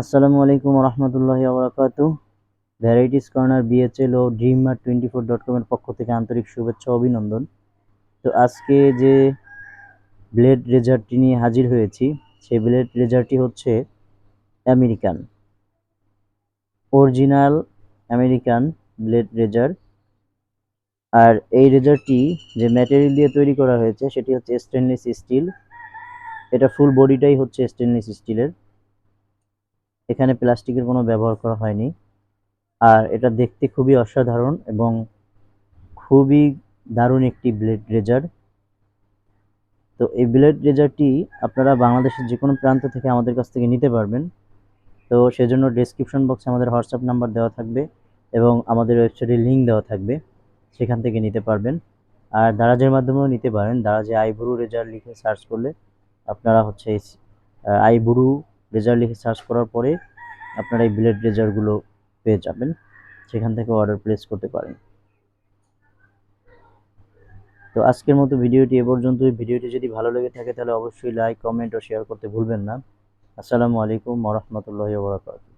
আসসালামু আলাইকুম রহমতুল্লাহি ওবরাকাতুহ। ভ্যারাইটিস কর্নার বিএচএল ও dreamer24.com এর পক্ষ থেকে আন্তরিক শুভেচ্ছা ও অভিনন্দন। তো আজকে যে ব্লেড রেজারটি নিয়ে হাজির হয়েছি, সেই ব্লেড রেজারটি হচ্ছে আমেরিকান, অরিজিনাল আমেরিকান ব্লেড রেজার। আর এই রেজারটি যে ম্যাটেরিয়াল দিয়ে তৈরি করা হয়েছে সেটি হচ্ছে স্টেনলেস স্টিল। এটা ফুল বডিটাই হচ্ছে স্টেনলেস স্টিলের, এখানে প্লাস্টিকের কোনো ব্যবহার করা হয়নি। আর এটা দেখতে খুবই অসাধারণ এবং খুবই দারুণ একটি ব্লেড রেজার। তো এই ব্লেড রেজারটি আপনারা বাংলাদেশের যে কোনো প্রান্ত থেকে আমাদের কাছ থেকে নিতে পারবেন। তো সেজন্য ডেসক্রিপশন বক্সে আমাদের হোয়াটসঅ্যাপ নাম্বার দেওয়া থাকবে এবং আমাদের ওয়েবসাইটের লিঙ্ক দেওয়া থাকবে, সেখান থেকে নিতে পারবেন। আর দারাজের মাধ্যমেও নিতে পারেন। দারাজে আইব্রু রেজার লিখে সার্চ করলে আপনারা হচ্ছে আইব্রু রেজার লিখে সার্চ করার পরে আপনারা এই ব্লেড রেজারগুলো পেয়ে যাবেন, সেখান থেকে অর্ডার প্লেস করতে পারেন। তো আজকের মতো ভিডিওটি এ পর্যন্তই। ভিডিওটি যদি ভালো লেগে থাকে তাহলে অবশ্যই লাইক, কমেন্ট ও শেয়ার করতে ভুলবেন না। আসসালামু আলাইকুম ওয়া রাহমাতুল্লাহি ওয়া বারাকাতুহু।